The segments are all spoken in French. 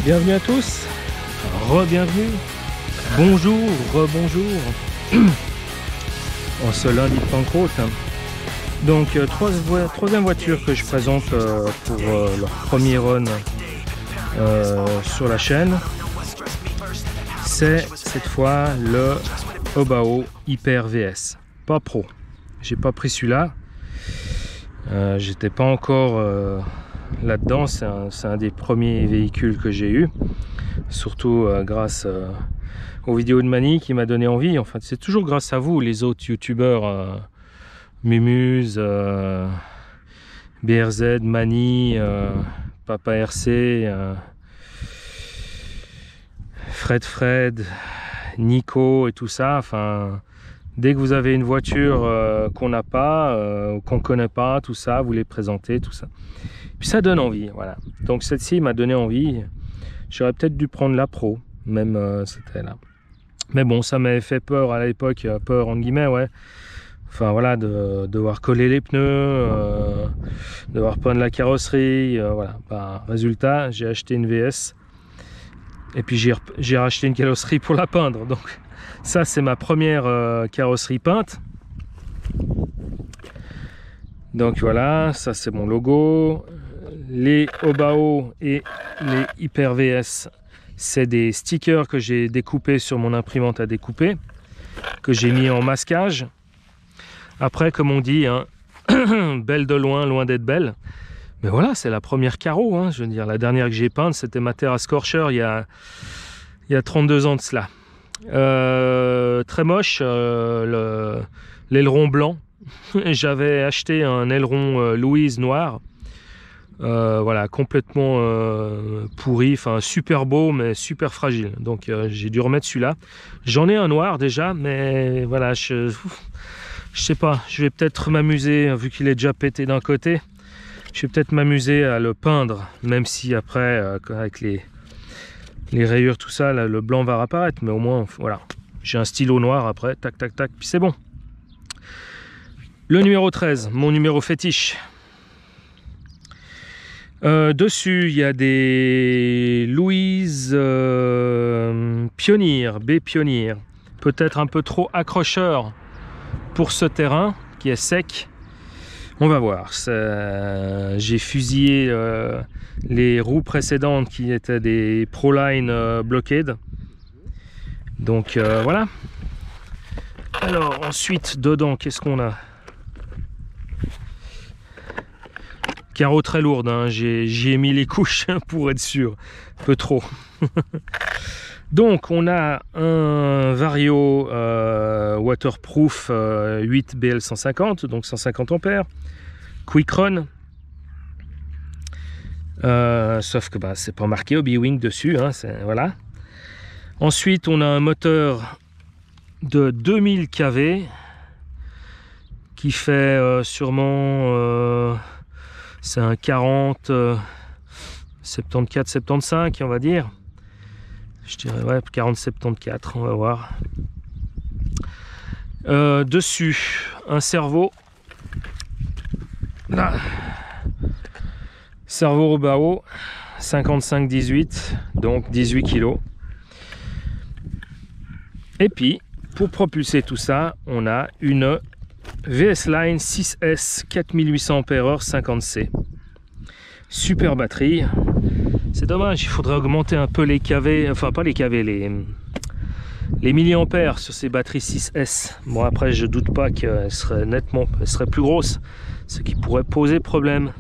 Bienvenue à tous, re-bienvenue, bonjour, re-bonjour, en ce lundi de Pentecôte. Donc troisième voiture que je présente pour leur premier run sur la chaîne. C'est cette fois le Obao Hyper VS, pas Pro. J'ai pas pris celui-là, j'étais pas encore là-dedans. C'est un des premiers véhicules que j'ai eu, surtout grâce aux vidéos de Mani qui m'a donné envie. En fait, c'est toujours grâce à vous, les autres youtubeurs, Mumuse, BRZ, Mani, Papa RC, Fred, Nico et tout ça. Enfin, dès que vous avez une voiture qu'on n'a pas, qu'on connaît pas, tout ça, vous les présentez, tout ça. Puis ça donne envie, voilà. Donc celle-ci m'a donné envie. J'aurais peut-être dû prendre la Pro, même c'était là. Mais bon, ça m'avait fait peur à l'époque, peur en guillemets, ouais. Enfin voilà, de devoir coller les pneus, devoir peindre la carrosserie, voilà. Bah, résultat, j'ai acheté une VS. Et puis j'ai racheté une carrosserie pour la peindre. Donc ça, c'est ma première carrosserie peinte. Donc voilà, ça c'est mon logo. Les Obao et les Hyper VS, c'est des stickers que j'ai découpés sur mon imprimante à découper, que j'ai mis en masquage. Après, comme on dit, hein, belle de loin, loin d'être belle. Mais voilà, c'est la première carreau, hein, je veux dire. La dernière que j'ai peinte, c'était ma Terra Scorcher il y a 32 ans de cela. Très moche, l'aileron blanc. J'avais acheté un aileron Louise noir. Voilà, complètement pourri, enfin super beau mais super fragile. Donc j'ai dû remettre celui-là. J'en ai un noir déjà, mais voilà, je sais pas. Je vais peut-être m'amuser, vu qu'il est déjà pété d'un côté. Je vais peut-être m'amuser à le peindre, même si après, avec les rayures, tout ça, là, le blanc va réapparaître. Mais au moins, voilà, j'ai un stylo noir après, tac, tac, tac, puis c'est bon. Le numéro 13, mon numéro fétiche. Dessus, il y a des Louise Pionnier, B Pionnier. Peut-être un peu trop accrocheur pour ce terrain qui est sec. On va voir. J'ai fusillé les roues précédentes qui étaient des Proline Blockade. Donc voilà. Alors ensuite, dedans, qu'est-ce qu'on a? Carreau très lourde, hein. J'y ai mis les couches pour être sûr. Un peu trop. Donc on a un Vario waterproof 8 BL150, donc 150 ampères. Quick Run, sauf que bah, c'est pas marqué Hobby-Wing dessus, hein, voilà. Ensuite on a un moteur de 2000 kV qui fait sûrement c'est un 40 74-75 on va dire. Je dirais ouais 40-74, on va voir. Dessus un servo. Là. Servo Obao 55-18, donc 18 kg. Et puis pour propulser tout ça, on a une VS Line 6S 4800 Ah 50C. Super batterie. C'est dommage, il faudrait augmenter un peu les KV, enfin pas les KV, les milliampères sur ces batteries 6S. Bon après je doute pas qu'elles seraient plus grosses, ce qui pourrait poser problème.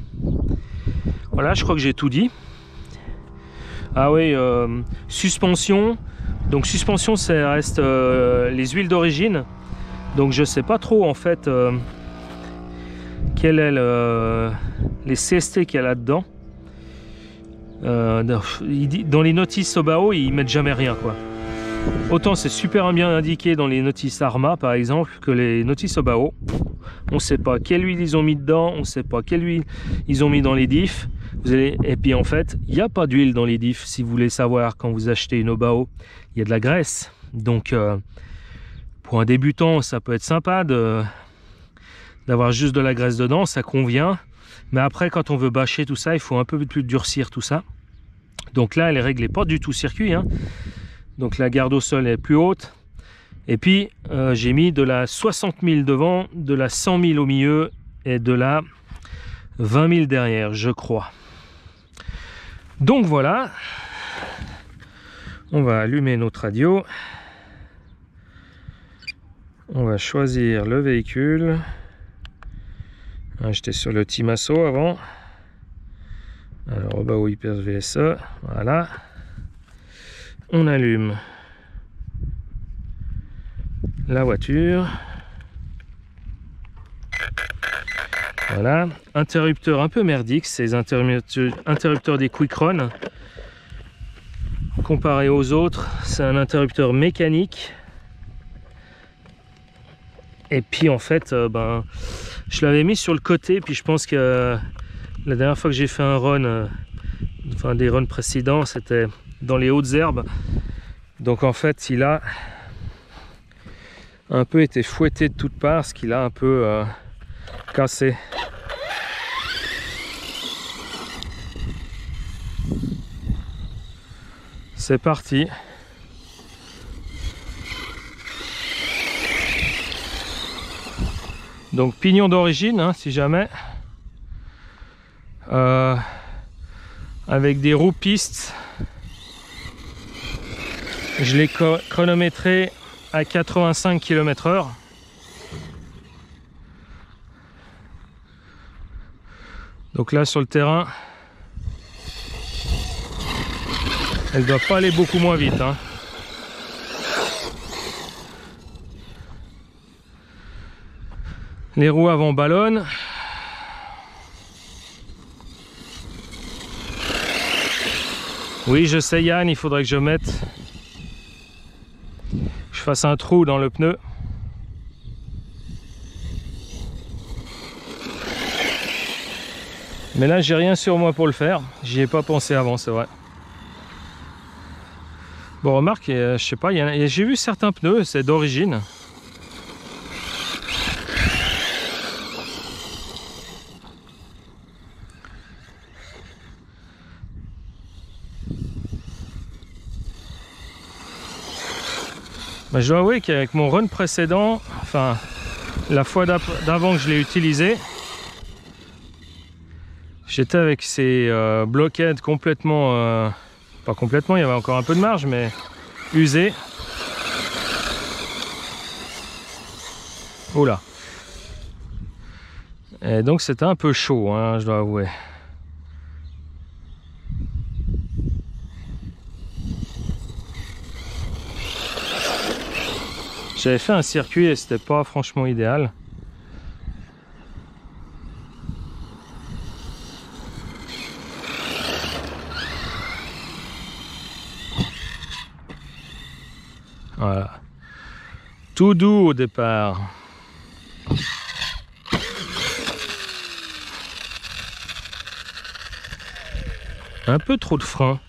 Voilà, je crois que j'ai tout dit. Ah oui, suspension. Donc suspension, ça reste les huiles d'origine. Donc je sais pas trop en fait quel est les CST qu'il y a là-dedans. Dans les notices Obao, ils mettent jamais rien quoi. Autant c'est super bien indiqué dans les notices Arma par exemple que les notices Obao. On sait pas quelle huile ils ont mis dedans, on sait pas quelle huile ils ont mis dans les diffs. Et puis en fait, il n'y a pas d'huile dans les diffs. Si vous voulez savoir, quand vous achetez une Obao, il y a de la graisse. Donc pour un débutant, ça peut être sympa d'avoir juste de la graisse dedans, ça convient. Mais après, quand on veut bâcher tout ça, il faut un peu plus durcir tout ça. Donc là, elle est réglée pas du tout circuit, hein. Donc la garde au sol est plus haute. Et puis j'ai mis de la 60 000 devant, de la 100 000 au milieu et de la 20 000 derrière, je crois. Donc voilà, on va allumer notre radio. On va choisir le véhicule. J'étais sur le Timasso avant. Alors, Obao Hyper VSE, voilà. On allume la voiture. Voilà. Interrupteur un peu merdique, ces interrupteurs des Quikrun. Comparé aux autres, c'est un interrupteur mécanique. Et puis en fait, je l'avais mis sur le côté, puis je pense que la dernière fois que j'ai fait un run, enfin des runs précédents, c'était dans les hautes herbes. Donc en fait, il a un peu été fouetté de toutes parts, ce qu'il a un peu cassé. C'est parti. Donc pignon d'origine, hein, si jamais. Avec des roues pistes. Je l'ai chronométré à 85 km/h. Donc là sur le terrain, elle ne doit pas aller beaucoup moins vite, hein. Les roues avant ballonnent. Oui, je sais Yann, il faudrait que je fasse un trou dans le pneu. Mais là, j'ai rien sur moi pour le faire. J'y ai pas pensé avant, c'est vrai. Bon, remarque, je sais pas, j'ai vu certains pneus, c'est d'origine. Je dois avouer qu'avec mon run précédent, enfin la fois d'avant que je l'ai utilisé, j'étais avec ces blockheads complètement, pas complètement, il y avait encore un peu de marge, mais usés. Oula. Et donc c'était un peu chaud, hein, je dois avouer. J'avais fait un circuit et c'était pas franchement idéal. Voilà. Tout doux au départ. Un peu trop de frein.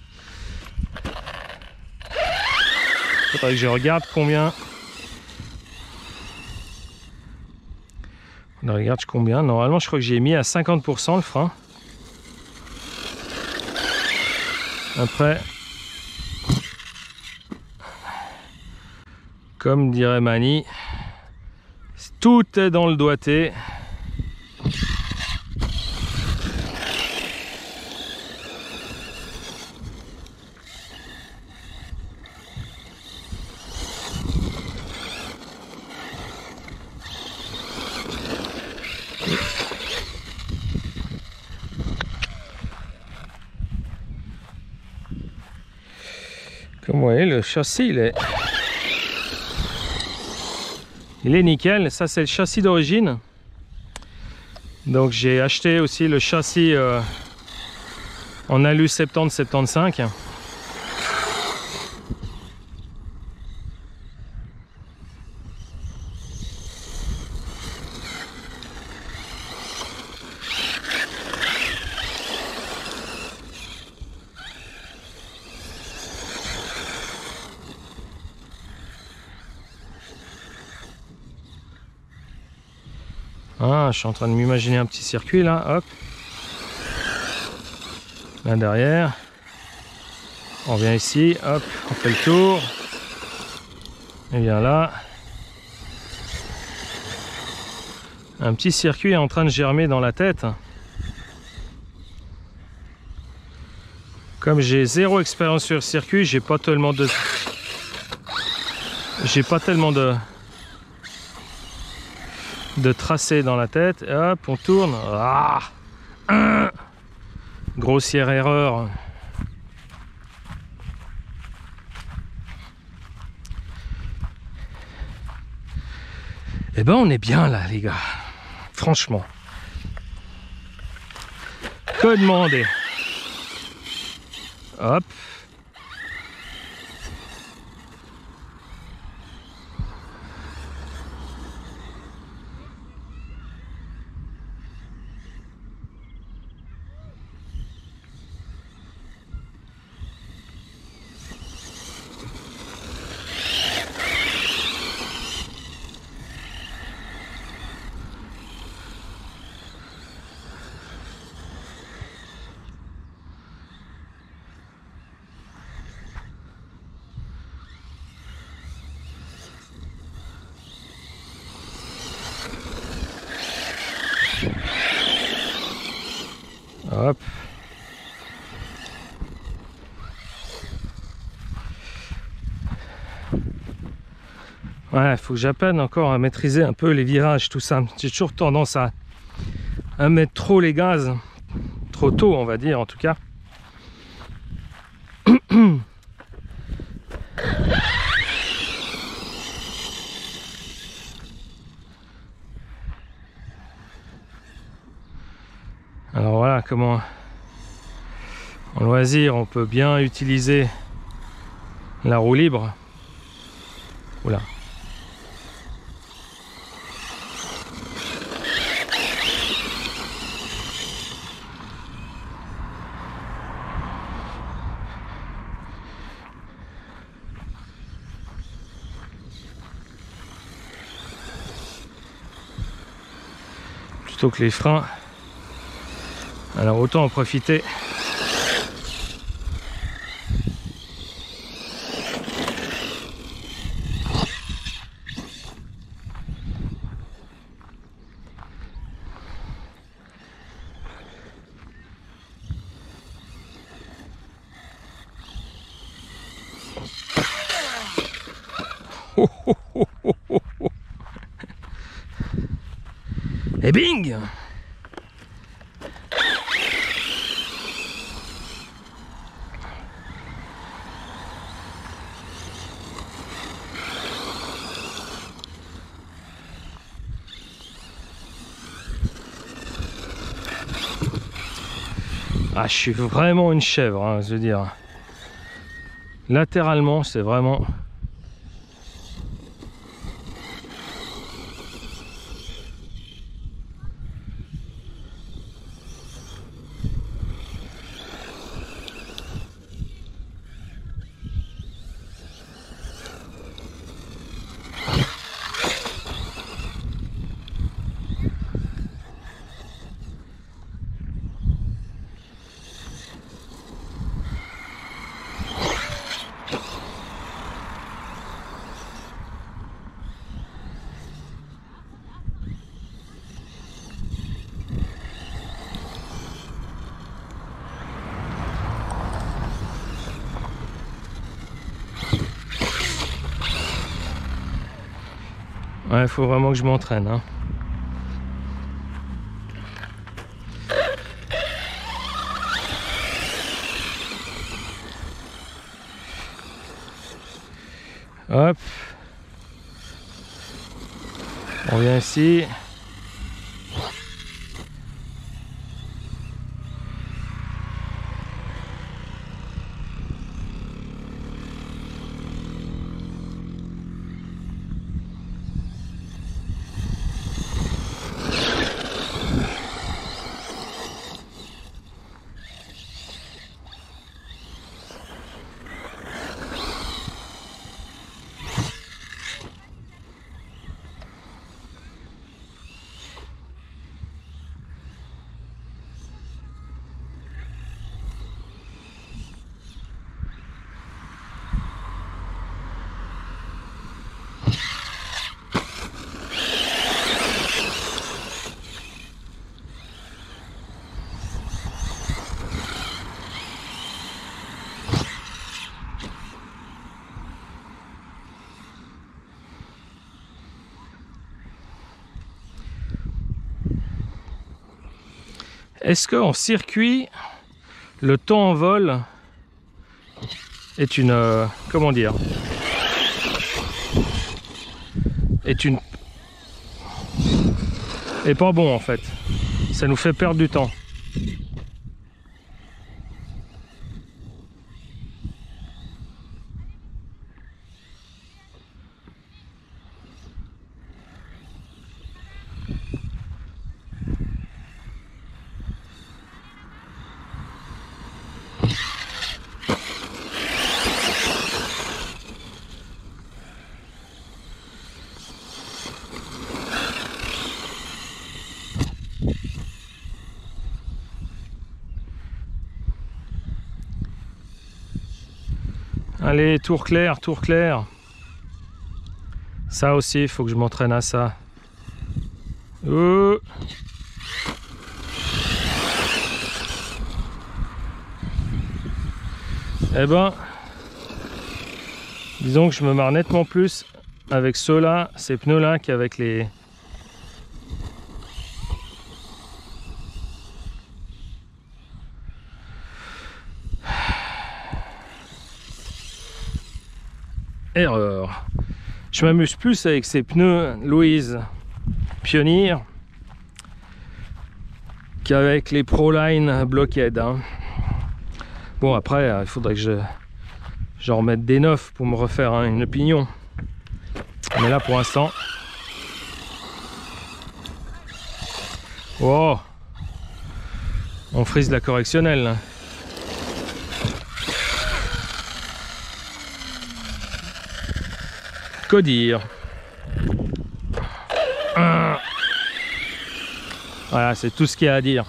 Faudrait que je regarde combien. Regarde combien. Normalement, je crois que j'ai mis à 50% le frein. Après, comme dirait Mani, tout est dans le doigté. Comme vous voyez, le châssis il est nickel. Ça c'est le châssis d'origine. Donc j'ai acheté aussi le châssis en alu 70-75. Ah, je suis en train de m'imaginer un petit circuit là, hop. Là derrière. On vient ici, hop, on fait le tour. Et bien là, un petit circuit est en train de germer dans la tête. Comme j'ai zéro expérience sur le circuit, j'ai pas tellement de tracé dans la tête. Et hop, on tourne. Ah, grossière erreur. Eh ben on est bien là les gars. Franchement. Que demander. Hop. Hop. Ouais, faut que j'apprenne encore à maîtriser un peu les virages, tout ça. J'ai toujours tendance à mettre trop les gaz, trop tôt on va dire en tout cas. Alors voilà comment en loisir on peut bien utiliser la roue libre. Oula. Plutôt que les freins. Alors autant en profiter. Oh, oh, oh, oh, oh, oh. Et bing! Ah, je suis vraiment une chèvre, hein, je veux dire. Latéralement, c'est vraiment... Ouais, il faut vraiment que je m'entraîne, hein. Hop. On vient ici. Est-ce qu'en circuit, le temps en vol est une... comment dire? Est pas bon en fait. Ça nous fait perdre du temps. Allez, tour clair, tour clair. Ça aussi, il faut que je m'entraîne à ça. Eh ben, disons que je me marre nettement plus avec ceux-là, ces pneus-là, qu'avec les... Erreur. Je m'amuse plus avec ces pneus Louise Pioneer qu'avec les Proline Blockhead. Hein. Bon, après, il faudrait que j'en remette des neufs pour me refaire une opinion. Mais là, pour l'instant... Oh, on frise la correctionnelle. Là. Que dire? Voilà, c'est tout ce qu'il y a à dire.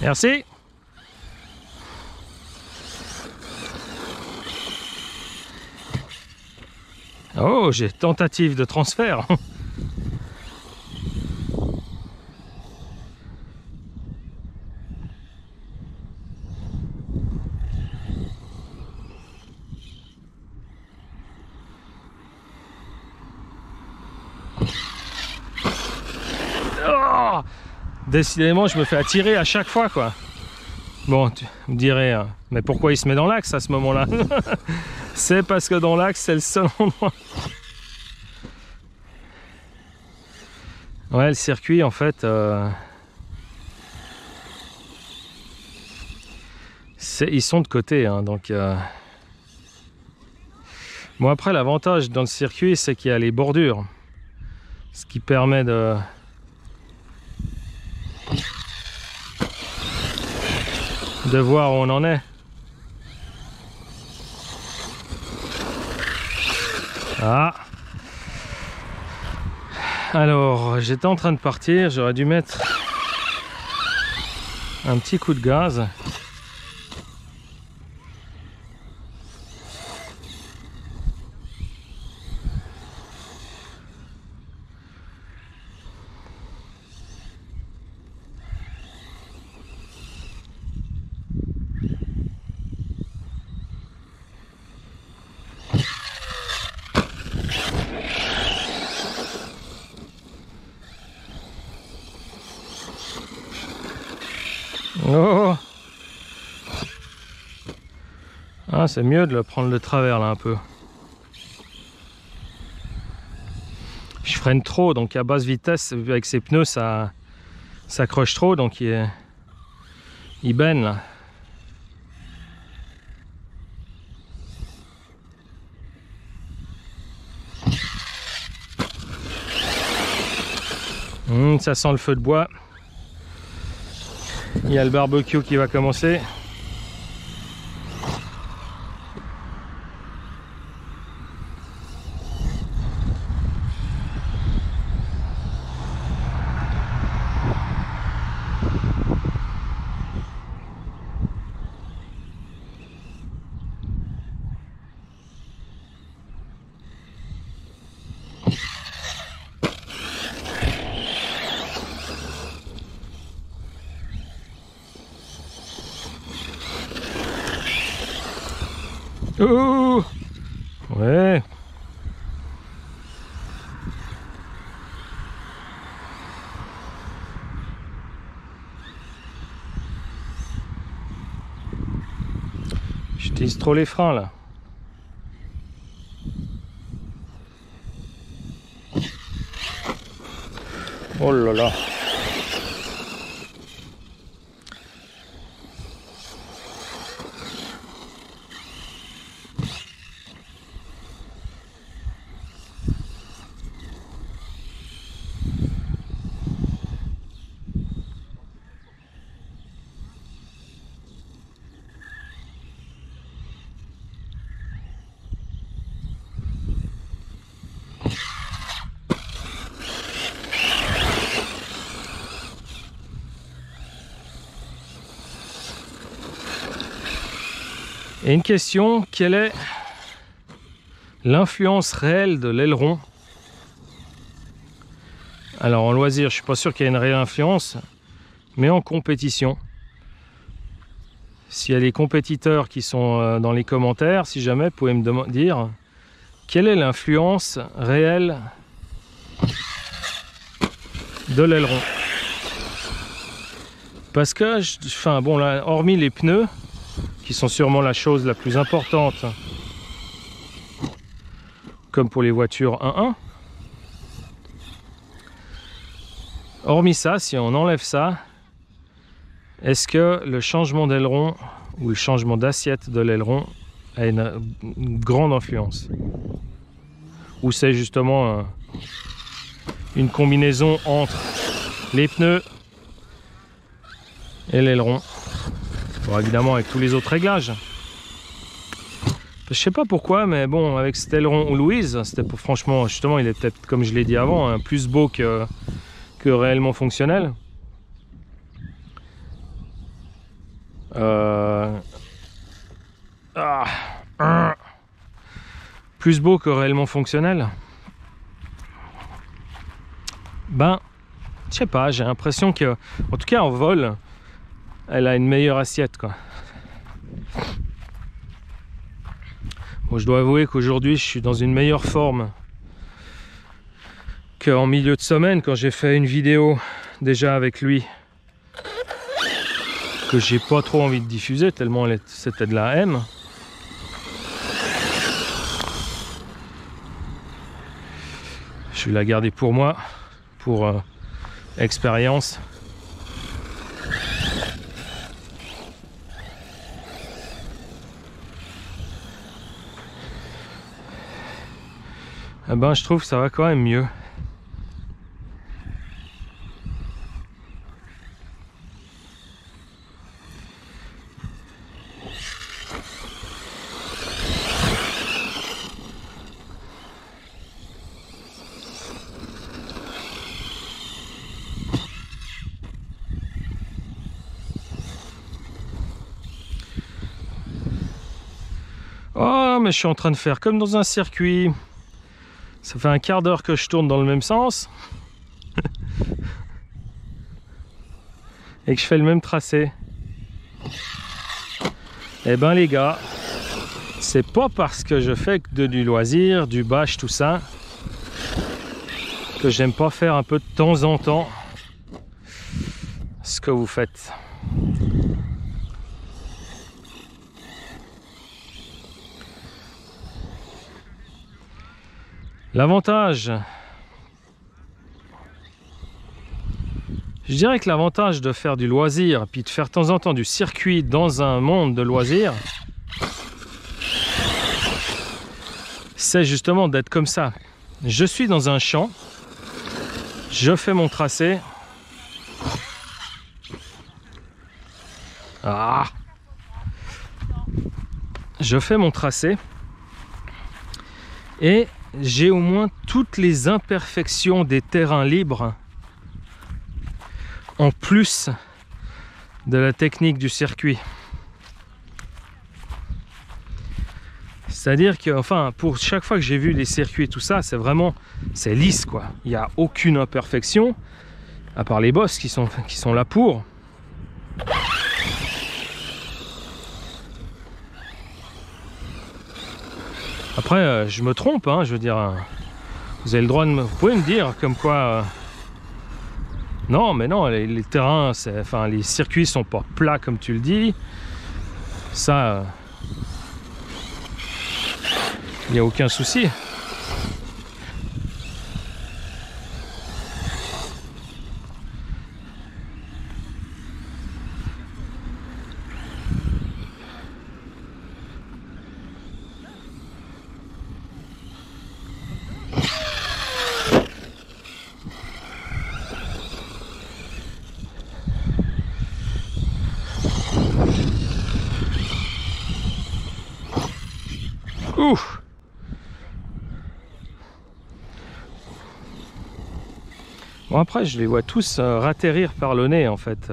Merci. Oh, j'ai tentative de transfert. Oh, décidément, je me fais attirer à chaque fois, quoi. Bon, tu me dirais, mais pourquoi il se met dans l'axe à ce moment-là? C'est parce que dans l'axe, c'est le seul endroit. Ouais, le circuit, en fait, ils sont de côté, hein, donc... Bon, après, l'avantage dans le circuit, c'est qu'il y a les bordures. Ce qui permet de voir où on en est. Ah. Alors, j'étais en train de partir, j'aurais dû mettre un petit coup de gaz. Oh. Ah, c'est mieux de le prendre de travers là un peu. Je freine trop, donc à basse vitesse avec ces pneus ça accroche trop, donc il benne là. Ça sent le feu de bois. Il y a le barbecue qui va commencer. Oh ouais. J'utilise trop les freins là. Oh là là. Et une question, quelle est l'influence réelle de l'aileron? Alors en loisir, je suis pas sûr qu'il y ait une réelle influence, mais en compétition. S'il y a des compétiteurs qui sont dans les commentaires, si jamais, vous pouvez me dire quelle est l'influence réelle de l'aileron. Parce que, enfin bon, là, hormis les pneus, qui sont sûrement la chose la plus importante, comme pour les voitures 1.1. Hormis ça, si on enlève ça, est-ce que le changement d'aileron ou le changement d'assiette de l'aileron a une grande influence? Ou c'est justement une combinaison entre les pneus et l'aileron? Bon, évidemment avec tous les autres réglages. Je sais pas pourquoi, mais bon, avec cet aileron Louise, c'était pour, franchement, justement, il est peut-être, comme je l'ai dit avant, hein, plus beau que réellement fonctionnel. Plus beau que réellement fonctionnel. Ben, je sais pas, j'ai l'impression que, en tout cas en vol, elle a une meilleure assiette, quoi. Bon, je dois avouer qu'aujourd'hui je suis dans une meilleure forme qu'en milieu de semaine, quand j'ai fait une vidéo déjà avec lui que j'ai pas trop envie de diffuser tellement c'était de la M. Je vais la garder pour moi, pour expérience. Eh ben, je trouve que ça va quand même mieux. Oh, mais je suis en train de faire comme dans un circuit. Ça fait un quart d'heure que je tourne dans le même sens. Et que je fais le même tracé. Eh ben les gars, c'est pas parce que je fais du loisir, du bâche, tout ça, que j'aime pas faire un peu de temps en temps ce que vous faites. L'avantage, je dirais que l'avantage de faire du loisir, puis de faire de temps en temps du circuit dans un monde de loisirs, c'est justement d'être comme ça. Je suis dans un champ, je fais mon tracé. Je fais mon tracé et j'ai au moins toutes les imperfections des terrains libres en plus de la technique du circuit. C'est-à-dire que, enfin, pour chaque fois que j'ai vu les circuits, tout ça, c'est vraiment, c'est lisse, quoi. Il n'y a aucune imperfection, à part les bosses qui sont là pour. Après, je me trompe, hein, je veux dire, vous avez le droit de vous pouvez me dire comme quoi, non, mais non, les terrains, enfin, les circuits sont pas plats comme tu le dis, ça, il n'y a aucun souci. Ouf. Bon, après je les vois tous ratterrir par le nez en fait.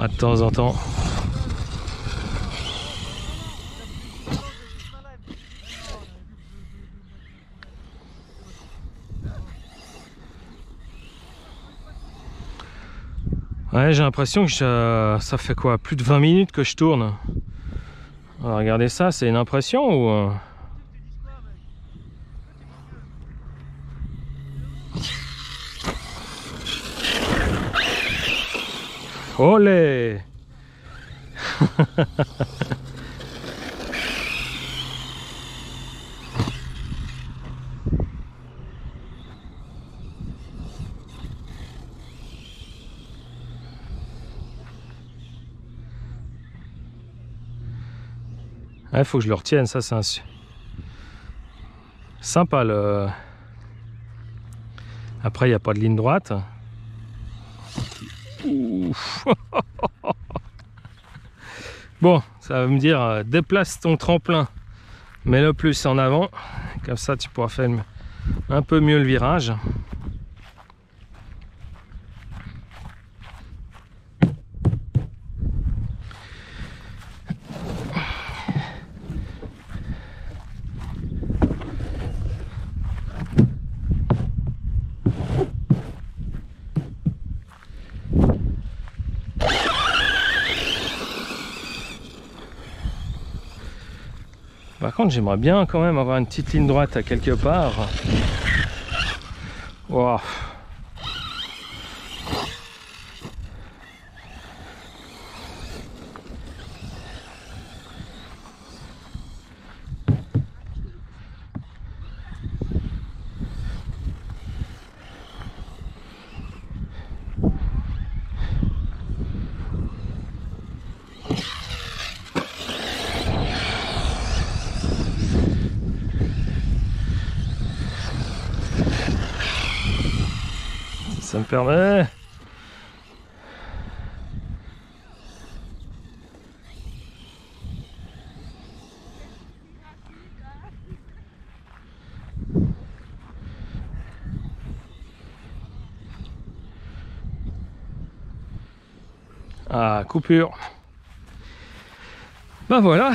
De temps en temps. Ouais, j'ai l'impression que ça fait quoi, plus de 20 minutes que je tourne. Alors, regardez ça, c'est une impression ou... Olé. Il faut que je le retienne, ça c'est un... Sympa le... Après il n'y a pas de ligne droite. Ouf. Bon, ça va me dire, déplace ton tremplin, mets-le plus en avant, comme ça tu pourras faire un peu mieux le virage. Par contre, j'aimerais bien quand même avoir une petite ligne droite à quelque part. Wow. Ça me permet. Ah, coupure. Ben voilà.